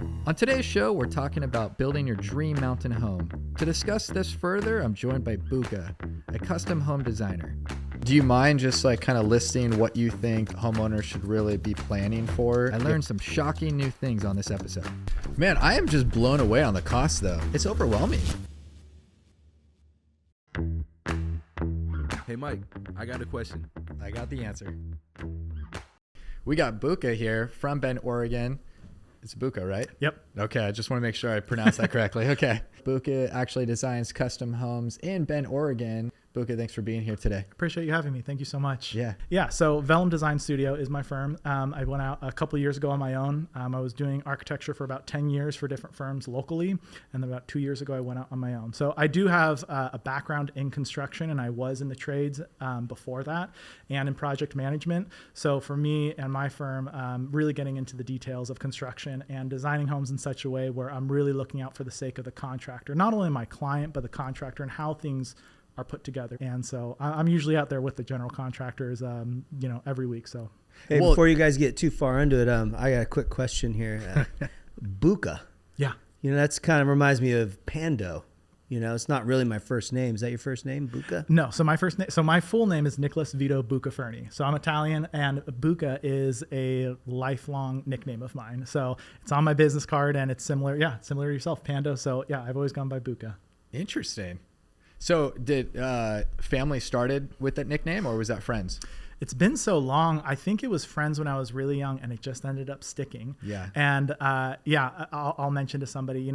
On today's show, we're talking about building your dream mountain home. To discuss this further, I'm joined by Buka, a custom home designer. Do you mind just kind of listing what you think homeowners should really be planning for? I learned some shocking new things on this episode. Man, I am just blown away on the cost though. It's overwhelming. Hey Mike, I got a question. I got the answer. We got Buka here from Bend, Oregon. It's Buka, right? Yep. Okay, I just want to make sure I pronounced that correctly. Okay. Buka actually designs custom homes in Bend, Oregon. Buka, thanks for being here today. Appreciate you having me. Thank you so much. Yeah. So Vellum Design Studio is my firm. I went out a couple of years ago on my own. I was doing architecture for about 10 years for different firms locally. And then about 2 years ago, I went out on my own. So I do have a background in construction, and I was in the trades before that and in project management. So for me and my firm, really getting into the details of construction and designing homes in such a way where I'm really looking out for the sake of the contractor, not only my client, but the contractor and how things are put together. And so I'm usually out there with the general contractors, every week. So, hey, before you guys get too far into it, I got a quick question here. Buka. Yeah. That's kind of reminds me of Pando. It's not really my first name. Is that your first name, Buka? No. So my full name is Nicholas Vito Bucaferni. So I'm Italian, and Buka is a lifelong nickname of mine. So it's on my business card, and it's similar. Yeah, similar to yourself, Pando. So yeah, I've always gone by Buka. Interesting. So did family started with that nickname, or was that friends? It's been so long. I think it was friends when I was really young, and it just ended up sticking. Yeah. And I'll mention to somebody,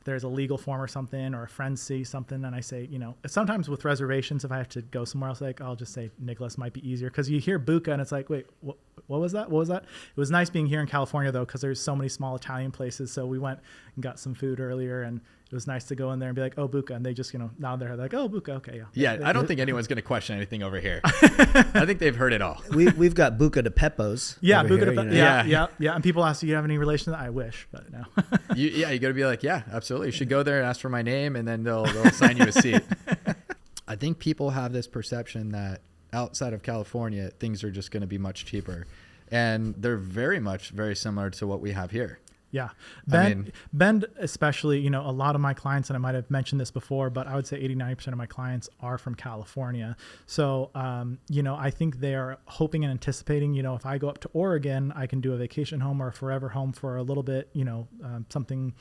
there's a legal form or something, or a friend sees something, and I say, sometimes with reservations, if I have to go somewhere else, I'll just say Nicholas might be easier, because you hear Buka and it's like, wait, what was that? What was that? It was nice being here in California though, because there's so many small Italian places. So we went and got some food earlier, and it was nice to go in there and be like, oh, Buka. And they just, nod their head like, oh, Buka. Okay. Yeah. Yeah. I don't think anyone's going to question anything over here. I think they've heard it all. We've got Buka de Pepos. Yeah. Buka here, de Pepos. Yeah. And people ask, do you have any relation to that? I wish, but no. You got to be like, yeah, absolutely. You should go there and ask for my name, and then they'll assign you a seat. I think people have this perception that outside of California, things are just going to be much cheaper. And they're very similar to what we have here. Yeah. Bend especially, a lot of my clients, and I might have mentioned this before, but I would say 80-90% of my clients are from California. So, I think they are hoping and anticipating, if I go up to Oregon, I can do a vacation home or a forever home for a little bit, something,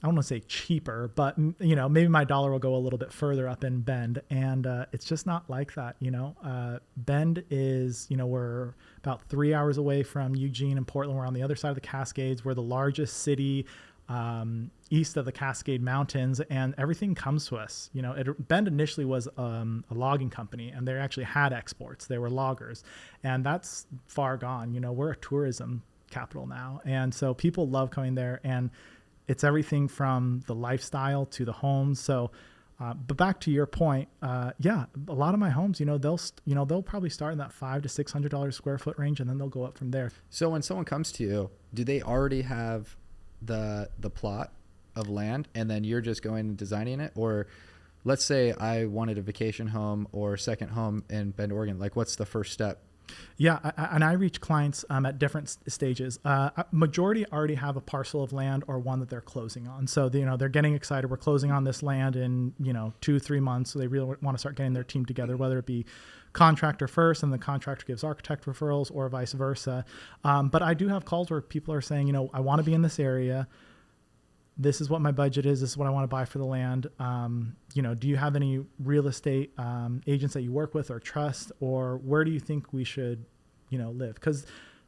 I don't want to say cheaper, but maybe my dollar will go a little bit further up in Bend, and it's just not like that. Bend is, we're about 3 hours away from Eugene and Portland. We're on the other side of the Cascades. We're the largest city east of the Cascade Mountains, and everything comes to us. Bend initially was a logging company, and they actually had exports. They were loggers, and that's far gone. We're a tourism capital now, and so people love coming there, and it's everything from the lifestyle to the homes. So, but back to your point, a lot of my homes, they'll probably start in that $500 to $600 square foot range, and then they'll go up from there. So when someone comes to you, do they already have the plot of land, and then you're just going and designing it? Or let's say I wanted a vacation home or second home in Bend, Oregon. What's the first step? Yeah, and I reach clients at different stages. Majority already have a parcel of land or one that they're closing on. So, they're getting excited. We're closing on this land in, 2-3 months. So they really want to start getting their team together, whether it be contractor first and the contractor gives architect referrals or vice versa. But I do have calls where people are saying, I want to be in this area. This is what my budget is. This is what I want to buy for the land. Do you have any real estate agents that you work with or trust, or where do you think we should, live? Because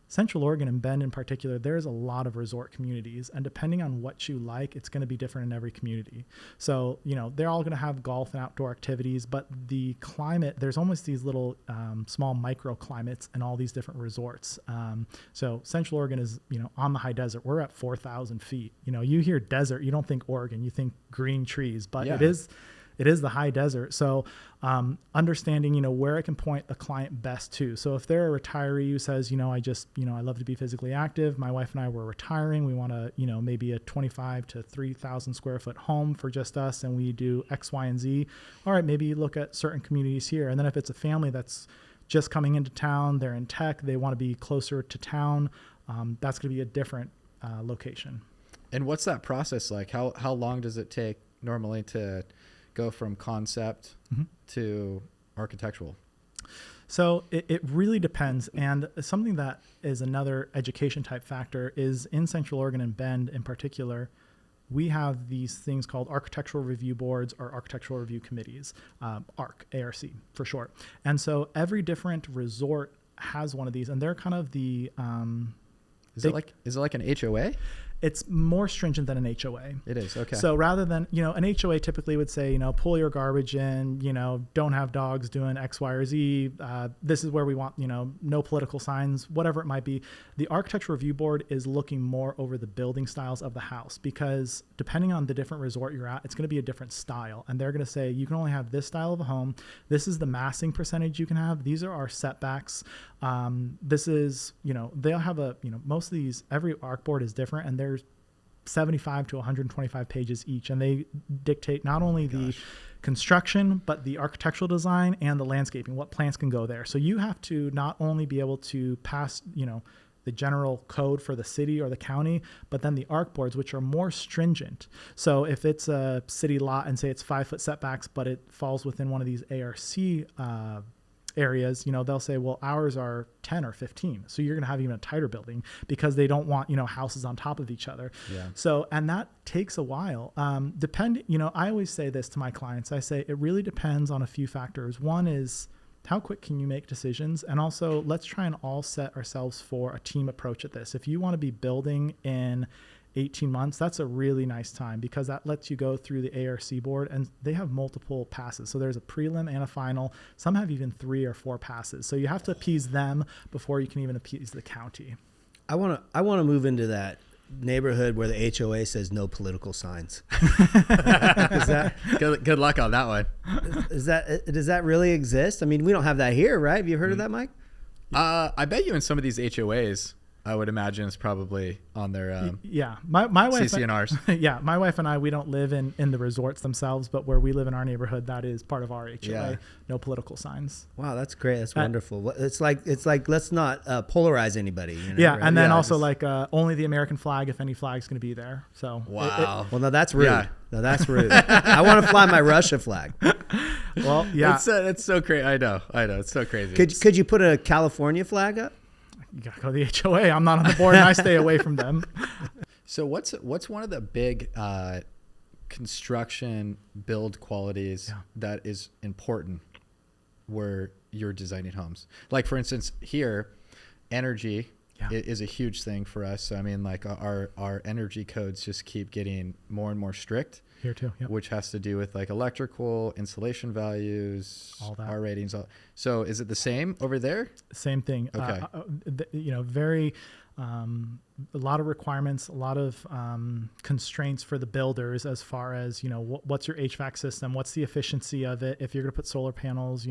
Central Oregon and Bend in particular, there's a lot of resort communities, and depending on what you like, it's going to be different in every community. So, they're all going to have golf and outdoor activities, but the climate, there's almost these little small microclimates in all these different resorts. So Central Oregon is, on the high desert. We're at 4,000 feet. You hear desert, you don't think Oregon, you think green trees, but it is the high desert. So understanding, where I can point the client best to. So if they're a retiree who says, I love to be physically active. My wife and I were retiring. We want to, maybe a 25 to 3,000 square foot home for just us, and we do X, Y, and Z. All right, maybe you look at certain communities here. And then if it's a family that's just coming into town, they're in tech, they want to be closer to town, that's going to be a different location. And what's that process like? How long does it take normally to go from concept to architectural? So it really depends. And something that is another education type factor is in Central Oregon and Bend in particular, we have these things called architectural review boards or architectural review committees, ARC for short. And so every different resort has one of these, and they're kind of the is it like an HOA? It's more stringent than an HOA. It is, okay. So rather than, an HOA typically would say, pull your garbage in, don't have dogs doing X, Y, or Z. This is where we want, no political signs, whatever it might be. The architectural review board is looking more over the building styles of the house, because depending on the different resort you're at, it's going to be a different style. And they're going to say, you can only have this style of a home. This is the massing percentage you can have. These are our setbacks. This is, they'll have most of these, every ARC board is different, and there's 75 to 125 pages each, and they dictate not only the construction, but the architectural design and the landscaping, what plants can go there. So you have to not only be able to pass, the general code for the city or the county, but then the ARC boards, which are more stringent. So if it's a city lot and say it's 5-foot setbacks, but it falls within one of these ARC areas, they'll say, well, ours are 10 or 15. So you're going to have even a tighter building, because they don't want, houses on top of each other. Yeah. So, and that takes a while. I always say this to my clients. I say, it really depends on a few factors. One is, how quick can you make decisions? And also, let's try and all set ourselves for a team approach at this. If you want to be building in 18 months, that's a really nice time, because that lets you go through the ARC board, and they have multiple passes. So there's a prelim and a final. Some have even 3 or 4 passes. So you have to appease them before you can even appease the county. I want to move into that neighborhood where the HOA says no political signs. Good luck on that one. Does that really exist? I mean, we don't have that here, right? Have you heard of that, Mike? I bet you in some of these HOAs, I would imagine it's probably on their my wife CCNRs. Yeah, my wife and I, we don't live in the resorts themselves, but where we live in our neighborhood, that is part of our HOA. Yeah. No political signs. Wow, that's great. That's wonderful. It's like let's not polarize anybody. Yeah, right? And then also only the American flag if any flag's going to be there. So wow. Well, no, that's rude. Yeah. No, that's rude. I want to fly my Russia flag. Well, yeah, it's so crazy. I know. It's so crazy. Could you put a California flag up? You gotta go to the HOA. I'm not on the board, and I stay away from them. So what's one of the big construction build qualities that is important where you're designing homes? Like, for instance, here, energy is a huge thing for us. So I mean, like our energy codes just keep getting more and more strict. Here too, which has to do with like electrical, insulation values, all that. R ratings. So is it the same over there? Same thing. Okay. Very, a lot of requirements, a lot of constraints for the builders as far as, what's your HVAC system? What's the efficiency of it? If you're going to put solar panels,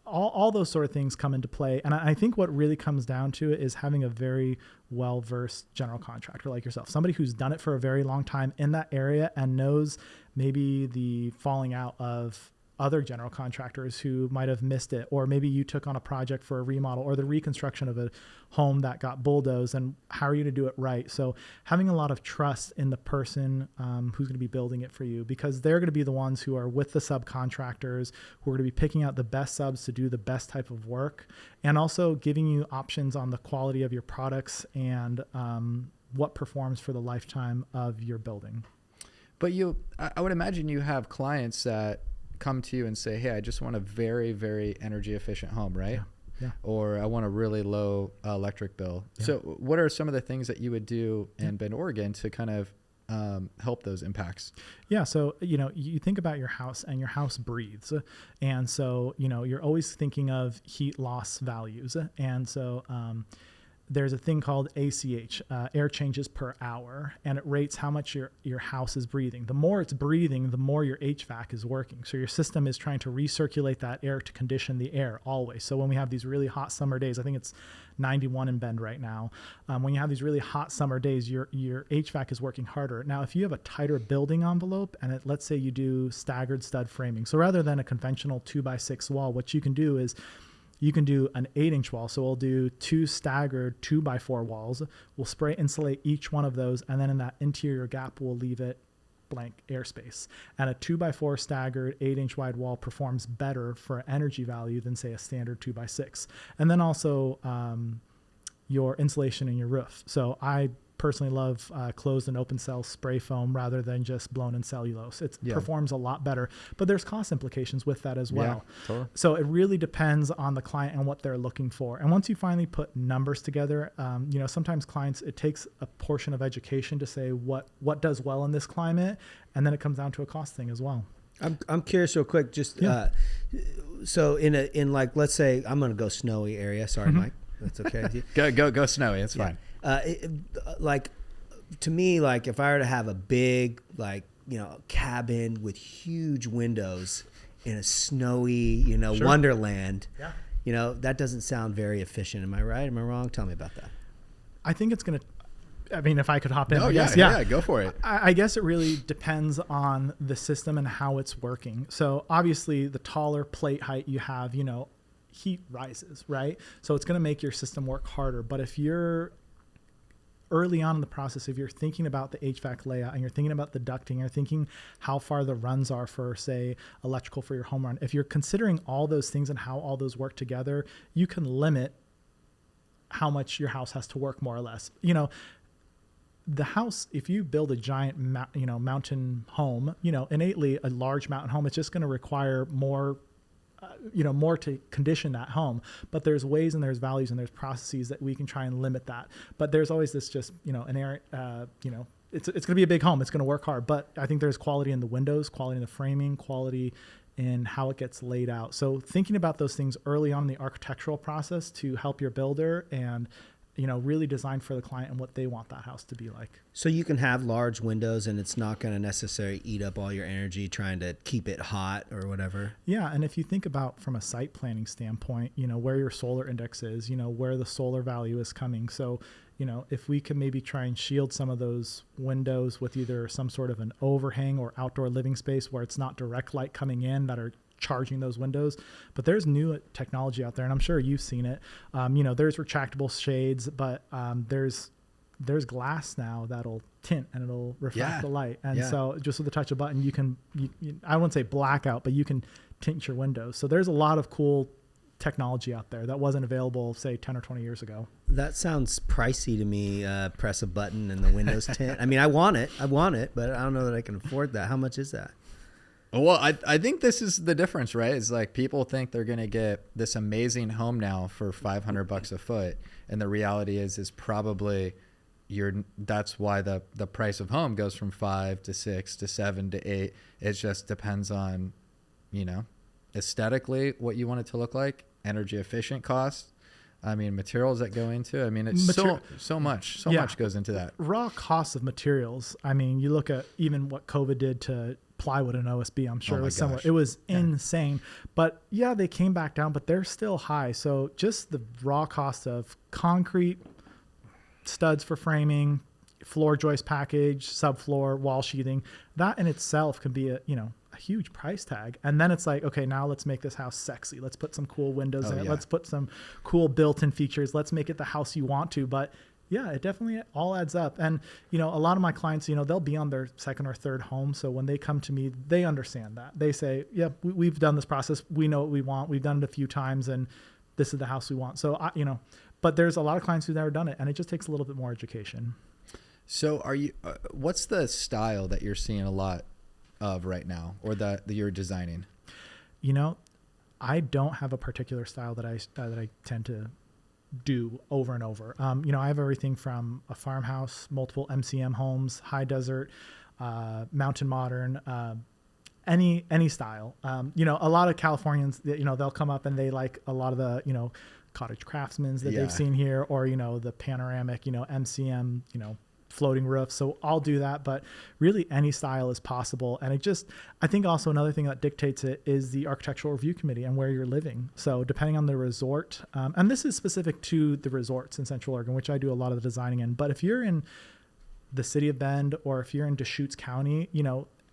all those sort of things come into play. And I think what really comes down to it is having a very well-versed general contractor like yourself, somebody who's done it for a very long time in that area and knows maybe the falling out of other general contractors who might have missed it, or maybe you took on a project for a remodel or the reconstruction of a home that got bulldozed, and how are you to do it right? So having a lot of trust in the person who's going to be building it for you, because they're going to be the ones who are with the subcontractors, who are going to be picking out the best subs to do the best type of work, and also giving you options on the quality of your products and what performs for the lifetime of your building. But I would imagine you have clients that come to you and say, hey, I just want a very, very energy efficient home, right? Yeah. Or I want a really low electric bill. Yeah. So what are some of the things that you would do in Bend, Oregon to kind of help those impacts? Yeah. So, you think about your house, and your house breathes. And so, you're always thinking of heat loss values. And so, there's a thing called ACH, air changes per hour, and it rates how much your house is breathing. The more it's breathing, the more your HVAC is working. So your system is trying to recirculate that air to condition the air always. So when we have these really hot summer days, I think it's 91 in Bend right now. When you have these really hot summer days, your HVAC is working harder. Now, if you have a tighter building envelope, and let's say you do staggered stud framing. So rather than a conventional 2x6 wall, what you can do is You can do an 8-inch wall. So we'll do 2 staggered 2x4 walls. We'll spray insulate each one of those. And then in that interior gap, we'll leave it blank airspace. And a 2x4 staggered 8-inch wide wall performs better for energy value than, say, a standard 2x6. And then also your insulation in your roof. So I personally love closed and open cell spray foam rather than just blown in cellulose. It performs a lot better, but there's cost implications with that as well. Yeah, totally. So it really depends on the client and what they're looking for. And once you finally put numbers together, sometimes clients, it takes a portion of education to say what does well in this climate, and then it comes down to a cost thing as well. I'm curious real quick, just so in like, let's say I'm going to go snowy area. Sorry, Mike. That's okay with you. Go snowy. It's fine. Like to me, like if I were to have a big, cabin with huge windows in a snowy, Sure. wonderland, that doesn't sound very efficient. Am I right? Am I wrong? Tell me about that. I think it's going to, if I could hop in. Oh, yes, yeah, go for it. I guess it really depends on the system and how it's working. So obviously the taller plate height you have, heat rises, right? So it's going to make your system work harder. But if you're early on in the process, if you're thinking about the HVAC layout and you're thinking about the ducting, you're thinking how far the runs are for, say, electrical for your home run, if you're considering all those things and how all those work together, you can limit how much your house has to work, more or less. The house, if you build a giant, mountain home, innately a large mountain home, it's just going to require more to condition that home. But there's ways and there's values and there's processes that we can try and limit that. But there's always this just, inherent, it's going to be a big home. It's going to work hard. But I think there's quality in the windows, quality in the framing, quality in how it gets laid out. So thinking about those things early on in the architectural process to help your builder and really design for the client and what they want that house to be like. So you can have large windows and it's not going to necessarily eat up all your energy trying to keep it hot or whatever. Yeah. And if you think about from a site planning standpoint, where your solar index is, where the solar value is coming. So, if we can maybe try and shield some of those windows with either some sort of an overhang or outdoor living space where it's not direct light coming in that are charging those windows. But there's new technology out there, and I'm sure you've seen it. There's retractable shades, but there's glass now that'll tint and it'll reflect the light. And so just with the touch of a button, you can, I wouldn't say blackout, but you can tint your windows. So there's a lot of cool technology out there that wasn't available, say, 10 or 20 years ago. That sounds pricey to me. Press a button and the windows tint. I mean, I want it, but I don't know that I can afford that. How much is that? Well, I think this is the difference, right? It's like people think they're going to get this amazing home now for $500 a foot. And the reality is probably that's why the price of home goes from 5 to 6 to 7 to 8. It just depends on, aesthetically what you want it to look like, energy efficient cost. I mean, materials that go into it. I mean, it's so much goes into that. Raw costs of materials. I mean, you look at even what COVID did to plywood and OSB, I'm sure it was somewhere. It was insane. But they came back down, but they're still high. So just the raw cost of concrete, studs for framing, floor joist package, subfloor, wall sheathing, that in itself can be a huge price tag. And then it's like, okay, now let's make this house sexy. Let's put some cool windows in it. Let's put some cool built-in features. Let's make it the house you want to. But it definitely all adds up. And, a lot of my clients, they'll be on their second or third home. So when they come to me, they understand that. They say, we've done this process. We know what we want. We've done it a few times and this is the house we want. So, but there's a lot of clients who've never done it and it just takes a little bit more education. So what's the style that you're seeing a lot of right now, or that you're designing? I don't have a particular style that I tend to do over and over. I have everything from a farmhouse, multiple MCM homes, high desert, mountain modern, any style. A lot of Californians, they'll come up and they like a lot of the, cottage craftsmen that they've seen here, or, the panoramic, MCM, floating roofs. So I'll do that, but really any style is possible. And I think also another thing that dictates it is the architectural review committee and where you're living. So depending on the resort, and this is specific to the resorts in Central Oregon, which I do a lot of the designing in, but if you're in the city of Bend or if you're in Deschutes County,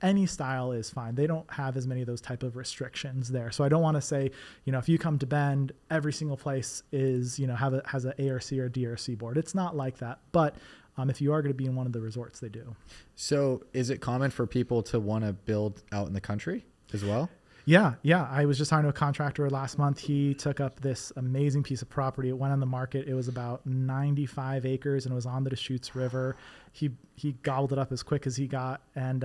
any style is fine. They don't have as many of those type of restrictions there. So I don't want to say, if you come to Bend, every single place is, has an ARC or DRC board. It's not like that. But if you are going to be in one of the resorts, they do. So is it common for people to want to build out in the country as well? Yeah. I was just talking to a contractor last month. He took up this amazing piece of property. It went on the market. It was about 95 acres and it was on the Deschutes River. He gobbled it up as quick as he got. And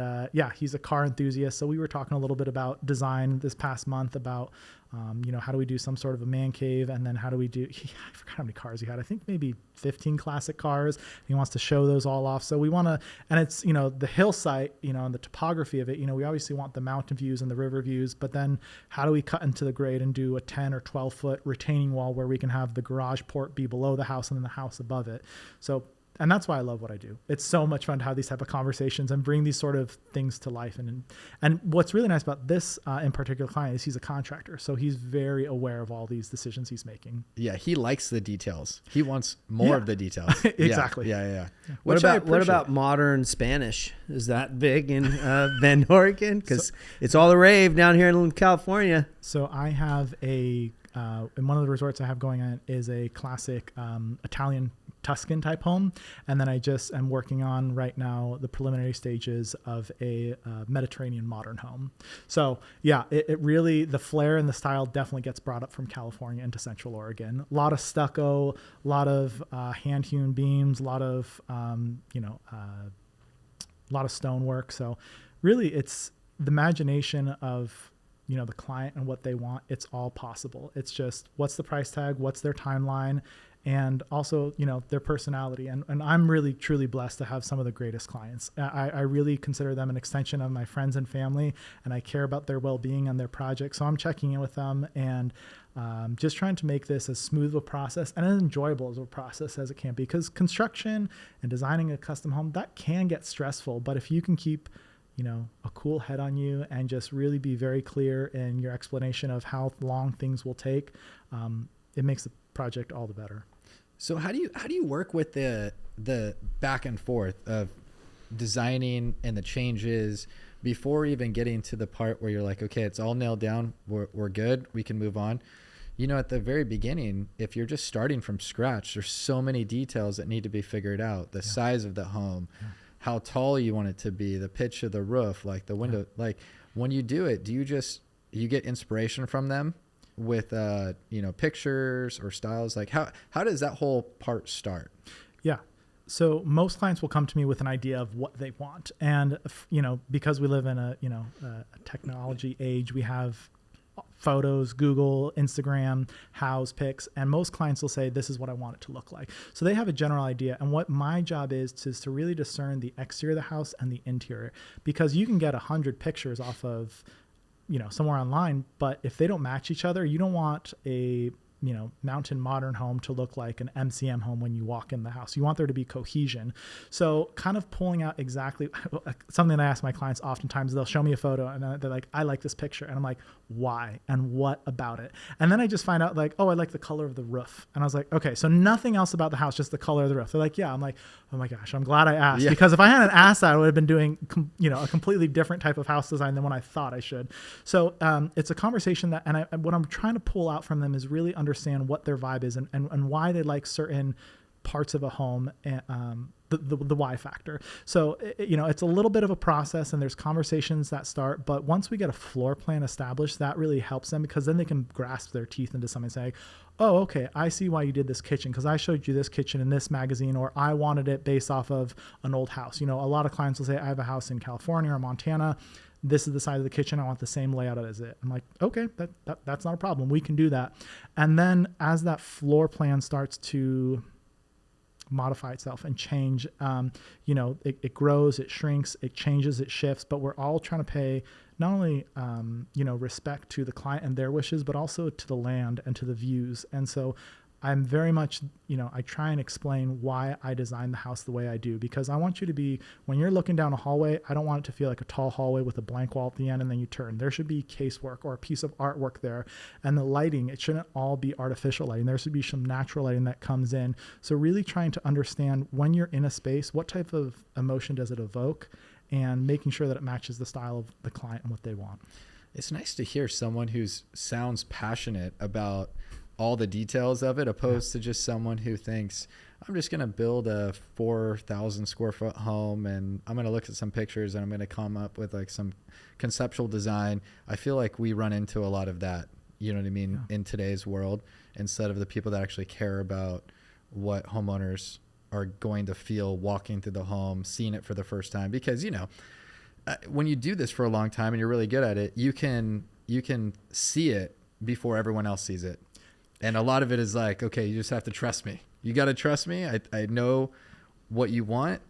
he's a car enthusiast. So we were talking a little bit about design this past month about, how do we do some sort of a man cave? And then how do we do, I forgot how many cars he had. I think maybe 15 classic cars. He wants to show those all off. So we want to, and it's, the hill site, and the topography of it, we obviously want the mountain views and the river views, but then how do we cut into the grade and do a 10 or 12 foot retaining wall where we can have the garage port be below the house and then the house above it. So, and that's why I love what I do. It's so much fun to have these type of conversations and bring these sort of things to life. And what's really nice about this in particular client is he's a contractor. So he's very aware of all these decisions he's making. Yeah. He likes the details. He wants more of the details. Exactly. Yeah. What about modern Spanish? Is that big in Bend, Oregon? Because it's all the rave down here in California. So I have in one of the resorts I have going on is a classic Italian Tuscan type home. And then I just am working on right now the preliminary stages of a Mediterranean modern home. So yeah, it really, the flair and the style definitely gets brought up from California into Central Oregon. A lot of stucco, a lot of hand-hewn beams, a lot of stonework. So really it's the imagination of the client and what they want. It's all possible. It's just, what's the price tag? What's their timeline? And also, their personality. And I'm really, truly blessed to have some of the greatest clients. I really consider them an extension of my friends and family, and I care about their well-being and their projects. So I'm checking in with them and just trying to make this as smooth of a process and as enjoyable as a process as it can be. Because construction and designing a custom home, that can get stressful. But if you can keep a cool head on you and just really be very clear in your explanation of how long things will take, it makes the project all the better. So how do you work with the back and forth of designing and the changes before even getting to the part where you're like, okay, it's all nailed down. We're good. We can move on. At the very beginning, if you're just starting from scratch, there's so many details that need to be figured out. The size of the home, how tall you want it to be, the pitch of the roof, like the window, like when you do it, you get inspiration from them with, pictures or styles? Like how does that whole part start? Yeah. So most clients will come to me with an idea of what they want. And, because we live in a technology age, we have photos, Google, Instagram, house pics, and most clients will say, this is what I want it to look like. So they have a general idea. And what my job is to really discern the exterior of the house and the interior, because you can get 100 pictures off of, somewhere online, but if they don't match each other, you don't want a mountain modern home to look like an MCM home when you walk in the house. You want there to be cohesion. So kind of pulling out exactly something that I ask my clients oftentimes, they'll show me a photo and they're like, I like this picture. And I'm like, why? And what about it? And then I just find out like, oh, I like the color of the roof. And I was like, okay, so nothing else about the house, just the color of the roof. They're like, yeah. I'm like, oh my gosh, I'm glad I asked, because if I hadn't asked that, I would have been doing, a completely different type of house design than what I thought I should. So it's a conversation that, and what I'm trying to pull out from them is really understand what their vibe is and why they like certain parts of a home, and the why factor. So, it's a little bit of a process and there's conversations that start, but once we get a floor plan established, that really helps them, because then they can grasp their teeth into something and say, oh, okay, I see why you did this kitchen, because I showed you this kitchen in this magazine, or I wanted it based off of an old house. A lot of clients will say, I have a house in California or Montana. This is the size of the kitchen. I want the same layout as it. I'm like, okay, that's not a problem. We can do that. And then as that floor plan starts to modify itself and change, it grows, it shrinks, it changes, it shifts, but we're all trying to pay not only, respect to the client and their wishes, but also to the land and to the views. And so I'm very much, I try and explain why I designed the house the way I do, because I want you to be, when you're looking down a hallway, I don't want it to feel like a tall hallway with a blank wall at the end and then you turn. There should be casework or a piece of artwork there. And the lighting, it shouldn't all be artificial lighting. There should be some natural lighting that comes in. So really trying to understand when you're in a space, what type of emotion does it evoke? and making sure that it matches the style of the client and what they want. It's nice to hear someone who sounds passionate about all the details of it, opposed to just someone who thinks, I'm just going to build a 4,000 square foot home and I'm going to look at some pictures and I'm going to come up with like some conceptual design. I feel like we run into a lot of that, you know what I mean, in today's world, instead of the people that actually care about what homeowners are going to feel walking through the home, seeing it for the first time. Because, you know, when you do this for a long time and you're really good at it, you can see it before everyone else sees it. And a lot of it is like, okay, you just have to trust me. You got to trust me. I know what you want.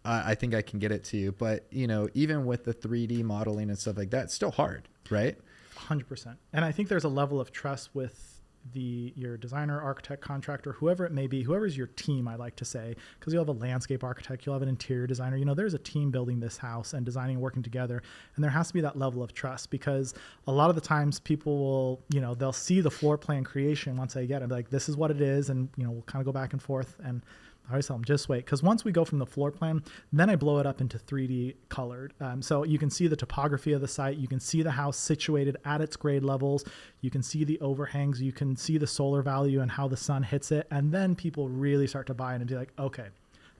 I think I can get it to you. But, you know, even with the 3D modeling and stuff like that, it's still hard, right? 100%. And I think there's a level of trust with your designer, architect, contractor, whoever it may be, whoever's your team, I like to say, because you'll have a landscape architect, you'll have an interior designer, you know, there's a team building this house and designing and working together. And there has to be that level of trust, because a lot of the times people will, you know, they'll see the floor plan creation once they get it, like, this is what it is. And, you know, we'll kind of go back and forth, and I always tell them, just wait, because once we go from the floor plan, then I blow it up into 3D colored. So you can see the topography of the site. You can see the house situated at its grade levels. You can see the overhangs. You can see the solar value and how the sun hits it. And then people really start to buy in and be like, okay,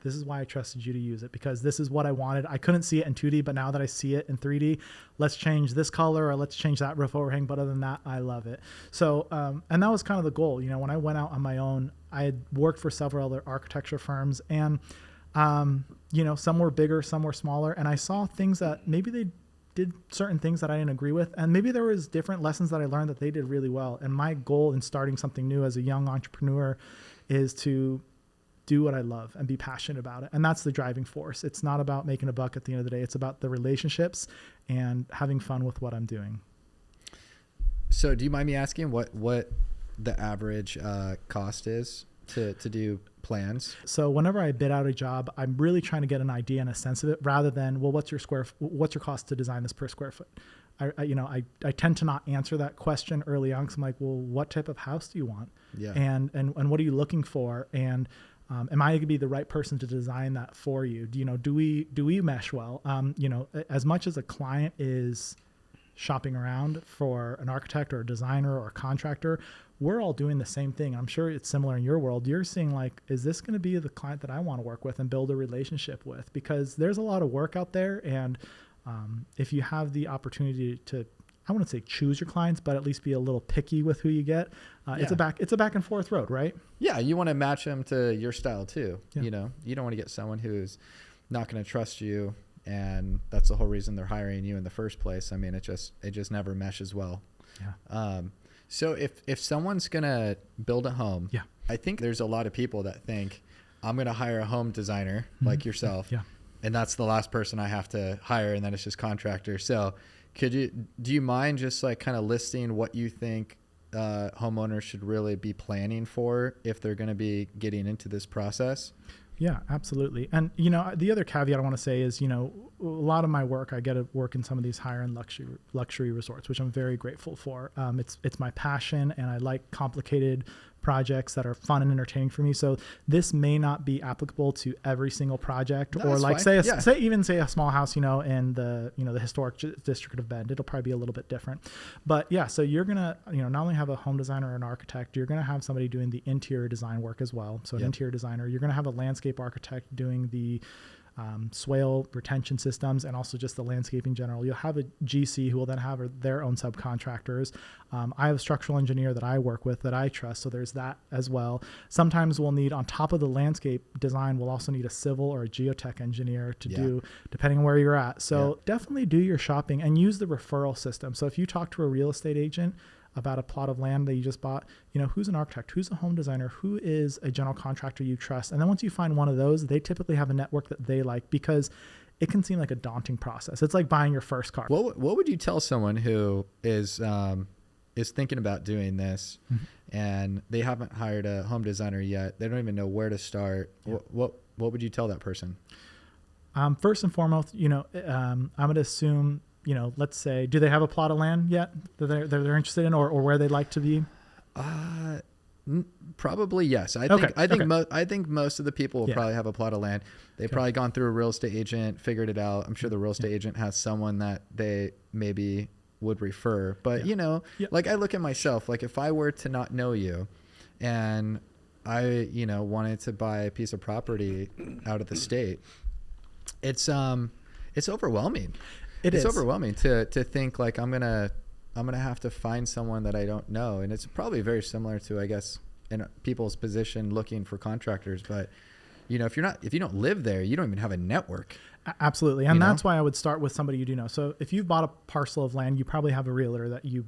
this is why I trusted you to use it, because this is what I wanted. I couldn't see it in 2D, but now that I see it in 3D, let's change this color or let's change that roof overhang. But other than that, I love it. So, and that was kind of the goal. You know, when I went out on my own, I had worked for several other architecture firms, and, you know, some were bigger, some were smaller. And I saw things that maybe they did certain things that I didn't agree with. And maybe there was different lessons that I learned that they did really well. And my goal in starting something new as a young entrepreneur is to do what I love and be passionate about it. And that's the driving force. It's not about making a buck at the end of the day. It's about the relationships and having fun with what I'm doing. So do you mind me asking what the average cost is to do plans? So whenever I bid out a job, I'm really trying to get an idea and a sense of it, rather than, well, what's your cost to design this per square foot? I tend to not answer that question early on, because I'm like, well, what type of house do you want? Yeah. And what are you looking for? And am I going to be the right person to design that for you? Do we mesh well? You know, as much as a client is shopping around for an architect or a designer or a contractor, we're all doing the same thing. I'm sure it's similar in your world. You're seeing, like, is this going to be the client that I want to work with and build a relationship with? Because there's a lot of work out there. And if you have the opportunity to, I wouldn't say choose your clients, but at least be a little picky with who you get. It's a back and forth road, right? Yeah. You want to match them to your style too. Yeah. You know, you don't want to get someone who's not going to trust you, and that's the whole reason they're hiring you in the first place. I mean, it just never meshes well. Yeah. So if someone's going to build a home, yeah, I think there's a lot of people that think, I'm going to hire a home designer like yourself. Yeah. And that's the last person I have to hire, and then it's just contractor. So do you mind just like kind of listing what you think homeowners should really be planning for if they're going to be getting into this process? Yeah, absolutely. And, you know, the other caveat I want to say is, you know, a lot of my work, I get to work in some of these higher end luxury resorts, which I'm very grateful for. It's my passion, and I like complicated projects that are fun and entertaining for me. So this may not be applicable to every single project, or like say a small house, you know, in the historic district of Bend. It'll probably be a little bit different. But yeah, so you're going to, you know, not only have a home designer or an architect, you're going to have somebody doing the interior design work as well. So an interior designer, you're going to have a landscape architect doing the swale retention systems, and also just the landscape in general. You'll have a GC who will then have their own subcontractors. I have a structural engineer that I work with that I trust, so there's that as well. Sometimes we'll need, on top of the landscape design, we'll also need a civil or a geotech engineer to do, depending on where you're at. So definitely do your shopping and use the referral system. So if you talk to a real estate agent about a plot of land that you just bought, you know, who's an architect, who's a home designer, who is a general contractor you trust. And then once you find one of those, they typically have a network that they like, because it can seem like a daunting process. It's like buying your first car. What would you tell someone who is thinking about doing this and they haven't hired a home designer yet? They don't even know where to start. Yeah. What would you tell that person? First and foremost, you know, I'm going to assume, you know, let's say, do they have a plot of land yet that they're interested in, or where they'd like to be? Probably yes. I think most of the people will probably have a plot of land. They've probably gone through a real estate agent, figured it out. I'm sure the real estate agent has someone that they maybe would refer. But like I look at myself, like if I were to not know you and I, wanted to buy a piece of property out of the state, it's overwhelming. It's overwhelming to think like I'm gonna have to find someone that I don't know, and it's probably very similar to, I guess, in people's position looking for contractors. But if you don't live there, you don't even have a network. Absolutely, and that's why I would start with somebody you do know. So if you've bought a parcel of land, you probably have a realtor that you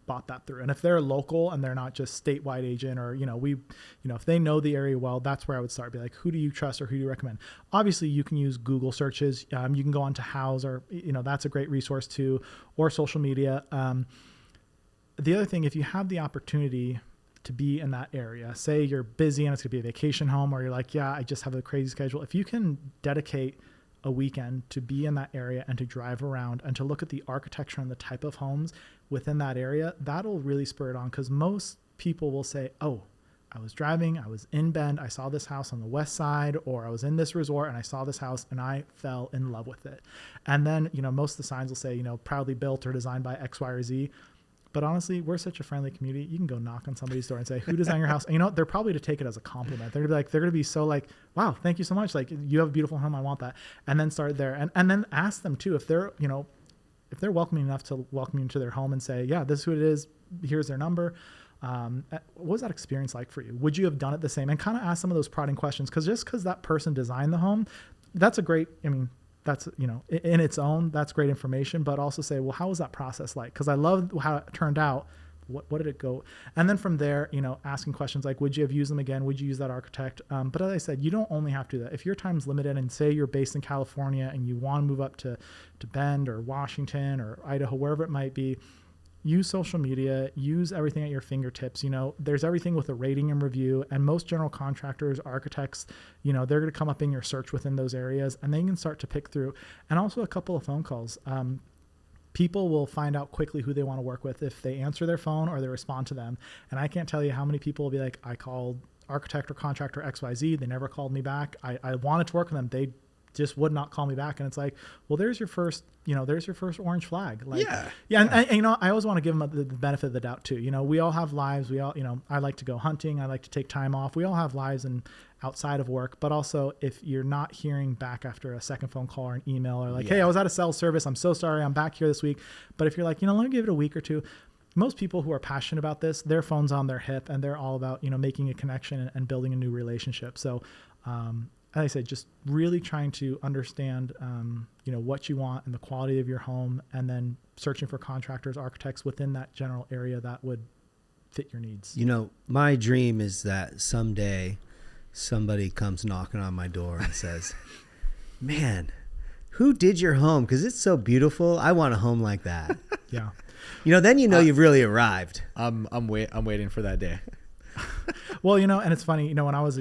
bought that through. And if they're local and they're not just statewide agent, or if they know the area well, that's where I would start. Be like, who do you trust or who do you recommend? Obviously, you can use Google searches. You can go on to House, or that's a great resource too, or social media. The other thing, if you have the opportunity to be in that area, say you're busy and it's going to be a vacation home, or you're like, I just have a crazy schedule. If you can dedicate a weekend to be in that area and to drive around and to look at the architecture and the type of homes within that area, that'll really spur it on. Because most people will say, oh, I was driving, I was in Bend, I saw this house on the west side, or I was in this resort and I saw this house and I fell in love with it. And then, most of the signs will say, proudly built or designed by X, Y, or Z. But honestly, we're such a friendly community. You can go knock on somebody's door and say, who designed your house? And they're probably to take it as a compliment. They're going to be so like, wow, thank you so much. Like, you have a beautiful home. I want that. And then start there. And then ask them too, if they're welcoming enough to welcome you into their home and say, yeah, this is who it is. Here's their number. What was that experience like for you? Would you have done it the same? And kind of ask some of those prodding questions. Because that person designed the home, that's a great, that's, in its own, that's great information, but also say, well, how was that process like? Because I love how it turned out. What did it go? And then from there, asking questions like, would you have used them again? Would you use that architect? But as I said, you don't only have to do that. If your time's limited and say you're based in California and you want to move up to Bend or Washington or Idaho, wherever it might be, use social media, use everything at your fingertips. There's everything with a rating and review, and most general contractors, architects, they're going to come up in your search within those areas, and they can start to pick through. And also a couple of phone calls. People will find out quickly who they want to work with if they answer their phone or they respond to them. And I can't tell you how many people will be like, I called architect or contractor XYZ. They never called me back. I wanted to work with them. They just would not call me back. And it's like, well, there's your first orange flag. Like, and I always want to give them the benefit of the doubt too. We all have lives. We all, I like to go hunting. I like to take time off. We all have lives and outside of work, but also if you're not hearing back after a second phone call or an email or like, hey, I was at a cell service. I'm so sorry. I'm back here this week. But if you're like, let me give it a week or two. Most people who are passionate about this, their phone's on their hip and they're all about, making a connection and building a new relationship. So, as I said, just really trying to understand, what you want and the quality of your home, and then searching for contractors, architects within that general area that would fit your needs. My dream is that someday somebody comes knocking on my door and says, man, who did your home? Because it's so beautiful. I want a home like that. Yeah. Then you've really arrived. I'm waiting for that day. Well, and it's funny, when I was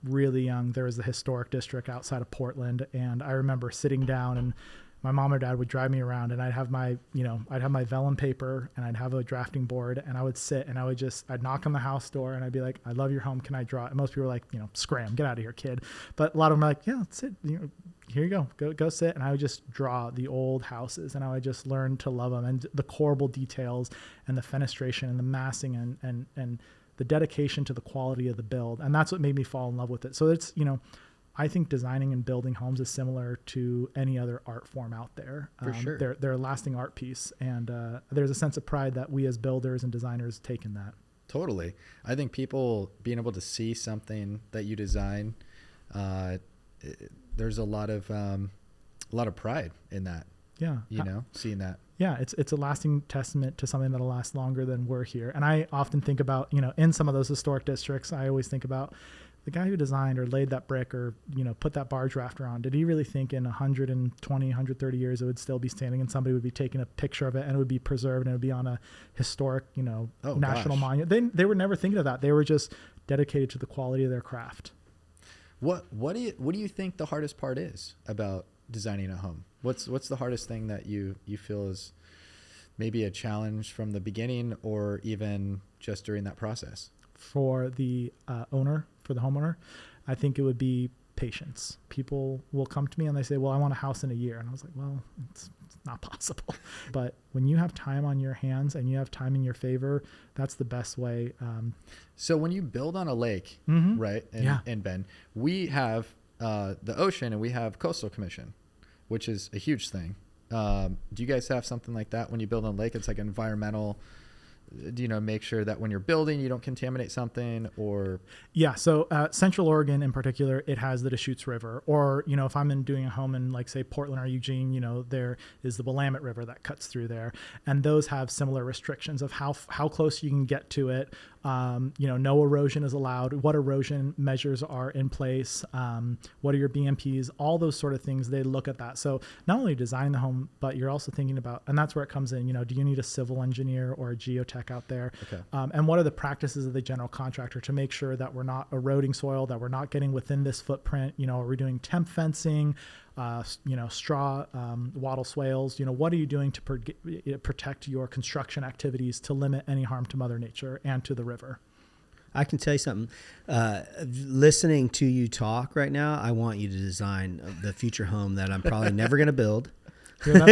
really young, there was a historic district outside of Portland, and I remember sitting down, and my mom or dad would drive me around, and I'd have my vellum paper, and I'd have a drafting board, and I would sit, and I'd knock on the house door, and I'd be like, I love your home. Can I draw it? And most people were like, scram, get out of here, kid. But a lot of them are like, yeah, sit, here you go sit. And I would just draw the old houses, and I would just learn to love them, and the corbel details and the fenestration and the massing and the dedication to the quality of the build. And that's what made me fall in love with it. So it's, I think designing and building homes is similar to any other art form out there. For sure. They're a lasting art piece. And there's a sense of pride that we as builders and designers take in that. Totally. I think people being able to see something that you design, there's a lot of pride in that. Yeah. Seeing that. Yeah, it's a lasting testament to something that'll last longer than we're here. And I often think about, in some of those historic districts, I always think about the guy who designed or laid that brick or, put that barge rafter on. Did he really think in 120, 130 years it would still be standing and somebody would be taking a picture of it and it would be preserved and it would be on a historic, national monument? They were never thinking of that. They were just dedicated to the quality of their craft. What do you think the hardest part is about designing a home? What's the hardest thing that you feel is maybe a challenge from the beginning or even just during that process? for the homeowner, I think it would be patience. People will come to me and they say, well, I want a house in a year. And I was like, well, it's not possible. But when you have time on your hands and you have time in your favor, that's the best way. So when you build on a lake, right, in Bend, we have the ocean and we have coastal commission, which is a huge thing. Do you guys have something like that when you build on a lake? It's like environmental, make sure that when you're building, you don't contaminate something or. Yeah. So Central Oregon in particular, it has the Deschutes River, or, if I'm doing a home in like say Portland or Eugene, there is the Willamette River that cuts through there. And those have similar restrictions of how close you can get to it. No erosion is allowed, what erosion measures are in place, what are your BMPs, all those sort of things. They look at that. So not only design the home, but you're also thinking about, and that's where it comes in, do you need a civil engineer or a geotech out there? Okay. And what are the practices of the general contractor to make sure that we're not eroding soil, that we're not getting within this footprint? Are we doing temp fencing? Straw, wattle swales, what are you doing to protect your construction activities to limit any harm to Mother Nature and to the river? I can tell you something. Listening to you talk right now, I want you to design the future home that I'm probably never going to build. But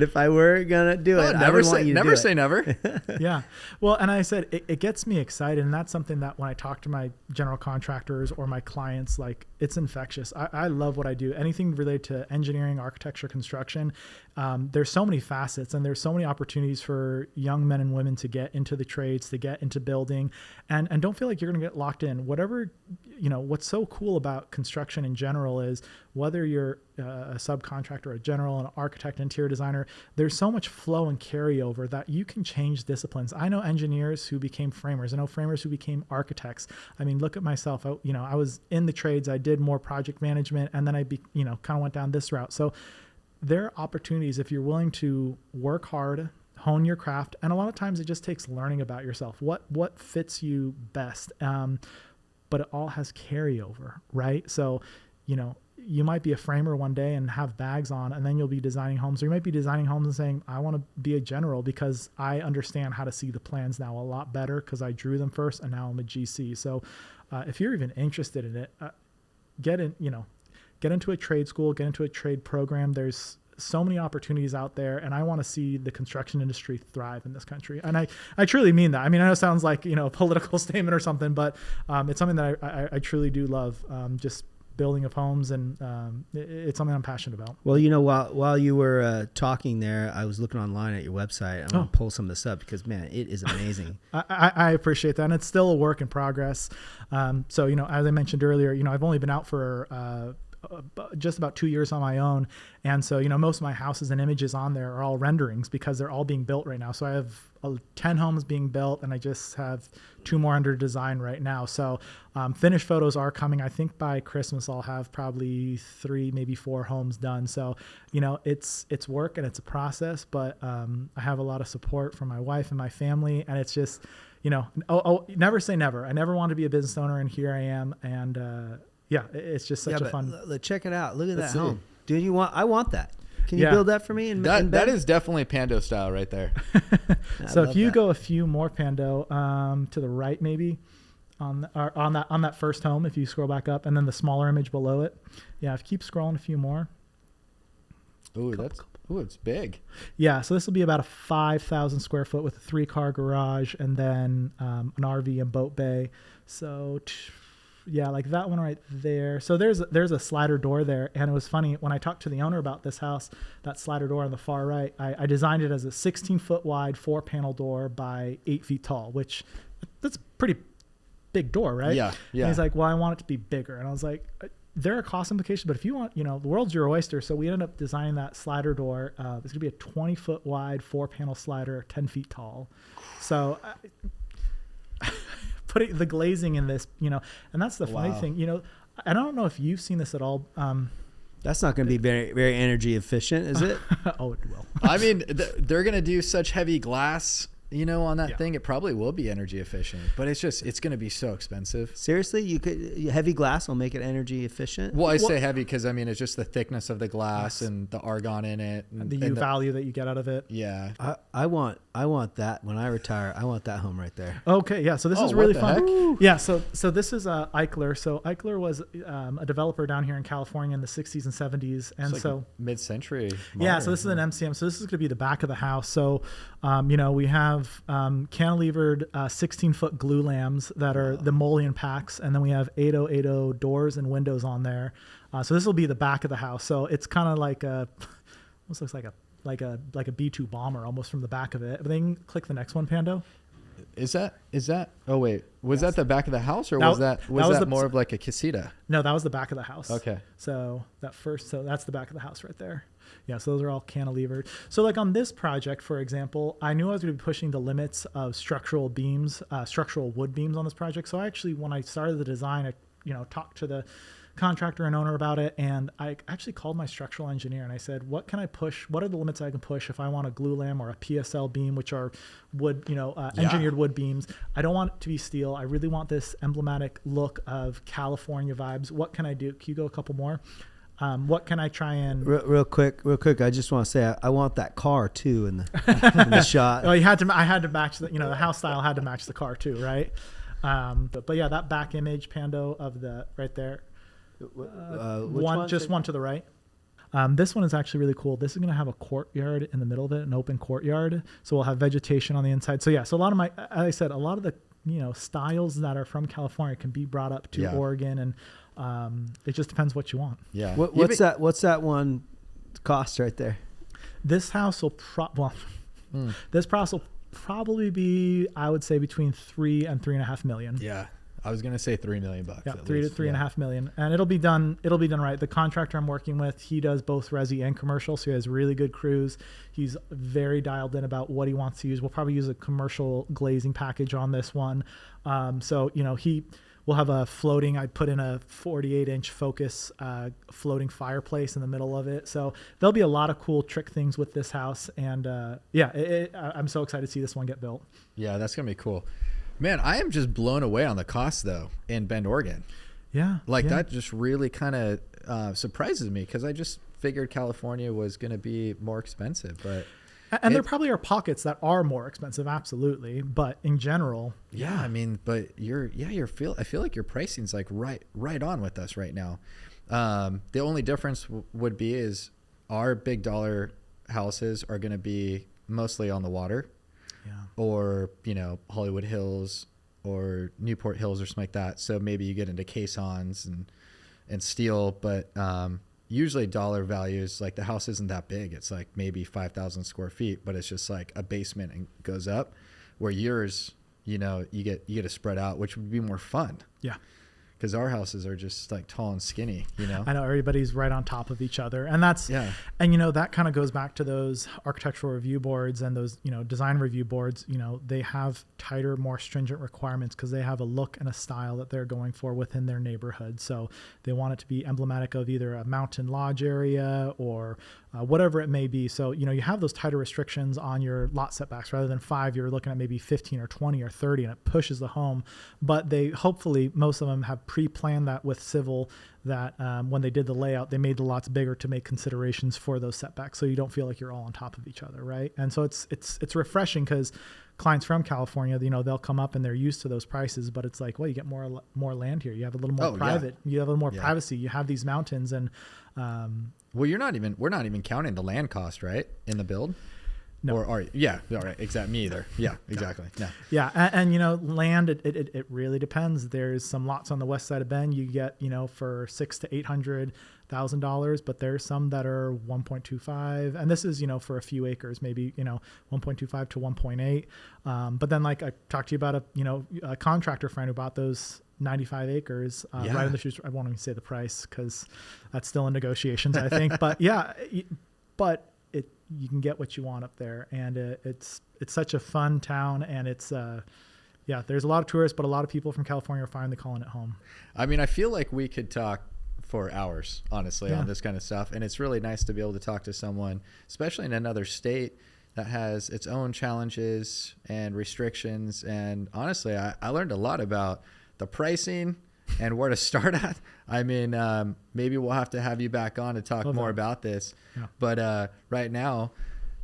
if I were going to do it, I would want you to never say never. Yeah. Well, and I said, it gets me excited. And that's something that when I talk to my general contractors or my clients, like it's infectious. I love what I do. Anything related to engineering, architecture, construction. There's so many facets and there's so many opportunities for young men and women to get into the trades, to get into building and don't feel like you're going to get locked in. Whatever, what's so cool about construction in general is whether you're a subcontractor, a general, an architect, interior designer, there's so much flow and carryover that you can change disciplines. I know engineers who became framers. I know framers who became architects. I mean, look at myself. I was in the trades. I did more project management, and then I kind of went down this route. So there are opportunities if you're willing to work hard, hone your craft, and a lot of times it just takes learning about yourself. What fits you best? But it all has carryover, right? So, you might be a framer one day and have bags on, and then you'll be designing homes. Or you might be designing homes and saying, I want to be a general because I understand how to see the plans now a lot better because I drew them first and now I'm a GC. So if you're even interested in it, get into a trade school, get into a trade program. There's so many opportunities out there, and I want to see the construction industry thrive in this country. And I truly mean that. I mean, I know it sounds like, a political statement or something, but it's something that I truly do love, just building of homes, and it's something I'm passionate about. Well, while you were talking there, I was looking online at your website. I'm going to pull some of this up because, man, it is amazing. I appreciate that, and it's still a work in progress. So, as I mentioned earlier, I've only been out for just about 2 years on my own. And so, most of my houses and images on there are all renderings because they're all being built right now. So I have 10 homes being built, and I just have 2 more under design right now. So finished photos are coming. I think by Christmas I'll have probably 3, maybe 4 homes done. So, it's work and it's a process, but I have a lot of support from my wife and my family, and it's just, never say never. I never wanted to be a business owner, and here I am. And yeah, it's just such a fun. Check it out. Look at that home. Dude, I want that. Can you build that for me? That is definitely Pando style right there. So if you go a few more Pando to the right, maybe on that first home, if you scroll back up, and then the smaller image below it. Yeah, if you keep scrolling a few more. It's big. Yeah, so this will be about a 5,000 square foot with a 3-car garage, and then an RV and boat bay. So. Yeah, like that one right there. So there's a slider door there. And it was funny when I talked to the owner about this house, that slider door on the far right, I designed it as a 16-foot wide 4-panel door by 8 feet tall, which that's a pretty big door, right? Yeah. And he's like, well, I want it to be bigger. And I was like, there are cost implications, but if you want, the world's your oyster. So we ended up designing that slider door. It's going to be a 20-foot wide 4-panel slider, 10 feet tall. So putting the glazing in this, and that's the funny thing, and I don't know if you've seen this at all. That's not going to be very, very energy efficient, is it? Oh, it will. I mean, they're going to do such heavy glass on that Yeah. thing, it probably will be energy efficient, but it's going to be so expensive. Seriously, heavy glass will make it energy efficient. Well, I say heavy because it's just the thickness of the glass and the argon in it, and The U value that you get out of it. Yeah. I want that when I retire. I want that home right there. Okay, yeah. So this is what really the fun. heck? Yeah. So this is Eichler. So Eichler was a developer down here in California in the 60s and 70s, and It's like so mid-century. yeah. So this is an MCM. So this is going to be the back of the house. So we have cantilevered 16-foot glue lambs that are the mullion packs, and then we have 8080 doors and windows on there. So this will be the back of the house. So it's kind of like almost looks like a B-2 bomber almost from the back of it. But then click the next one, Pando. Is that? Oh wait, was Yes. that the back of the house, or That- was that that was the- more of like a casita? No, that was the back of the house. Okay. So that's the back of the house right there. Yeah, so those are all cantilevered. So like on this project, for example, I knew I was going to be pushing the limits of structural beams, structural wood beams on this project. So I actually, when I started the design, I talked to the contractor and owner about it, and I actually called my structural engineer and I said, what can I push? What are the limits I can push if I want a glue lam or a PSL beam, which are wood, engineered wood beams? I don't want it to be steel. I really want this emblematic look of California vibes. What can I do? Can you go a couple more? What can I try and Real quick. I just want to say I want that car too in the shot. Oh, I had to match the house style had to match the car too, right? But yeah, that back image, Pando, of the right there. One to the right. This one is actually really cool. This is going to have a courtyard in the middle of it, an open courtyard. So we'll have vegetation on the inside. So yeah, so a lot of the styles that are from California can be brought up to Oregon, and it just depends what you want. Yeah. What's that one cost right there? This house will this price will probably be, I would say, between $3 and $3.5 million. Yeah. I was gonna say $3 million. Yeah, $3 to $3.5 million, and it'll be done right. The contractor I'm working with, he does both resi and commercial, so he has really good crews. He's very dialed in about what he wants to use. We'll probably use a commercial glazing package on this one. We'll have a floating. I put in a 48-inch Focus floating fireplace in the middle of it. So there'll be a lot of cool trick things with this house, and I'm so excited to see this one get built. Yeah, that's gonna be cool. Man, I am just blown away on the cost though in Bend, Oregon. Yeah. That just really kind of surprises me because I just figured California was going to be more expensive, but there probably are pockets that are more expensive, absolutely, but in general, I mean, but I feel like your pricing's like right on with us right now. The only difference would be is our big dollar houses are going to be mostly on the water. Yeah. Or, Hollywood Hills or Newport Hills or something like that. So maybe you get into caissons and steel, but usually dollar values, like the house isn't that big. It's like maybe 5,000 square feet, but it's just like a basement and goes up, where yours, you get to spread out, which would be more fun. Yeah. Because our houses are just like tall and skinny, I know everybody's right on top of each other, and that's that kind of goes back to those architectural review boards and those design review boards. They have tighter, more stringent requirements because they have a look and a style that they're going for within their neighborhood. So they want it to be emblematic of either a mountain lodge area or whatever it may be. So you have those tighter restrictions on your lot setbacks. Rather than 5, you're looking at maybe 15 or 20 or 30, and it pushes the home. But they hopefully, most of them have pre-planned that with civil, that when they did the layout, they made the lots bigger to make considerations for those setbacks, so you don't feel like you're all on top of each other, right? And so it's refreshing because clients from California, they'll come up and they're used to those prices, but it's like, well, you get more land here. You have a little more private. Yeah. You have a little more privacy. You have these mountains, and well, we're not even counting the land cost, right, in the build. No. All right. Exactly. Me either. Yeah, exactly. No. Yeah. And land, it really depends. There's some lots on the west side of Bend you get, for $600,000 to $800,000, but there's some that are 1.25. And this is, for a few acres, maybe, 1.25 to 1.8. But then like I talked to you about a contractor friend who bought those 95 acres right in the shoes. I won't even say the price because that's still in negotiations, I think. But you can get what you want up there, and it's such a fun town, and it's there's a lot of tourists, but a lot of people from California are finally calling it home. I mean, I feel like we could talk for hours, honestly, on this kind of stuff, and it's really nice to be able to talk to someone, especially in another state, that has its own challenges and restrictions. And honestly, I learned a lot about the pricing and where to start at. I mean, maybe we'll have to have you back on to talk more about this. Yeah. But right now,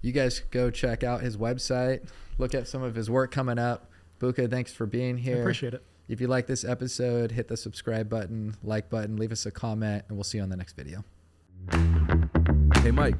you guys go check out his website, look at some of his work coming up. Buka, thanks for being here. I appreciate it. If you like this episode, hit the subscribe button, like button, leave us a comment, and we'll see you on the next video. Hey, Mike.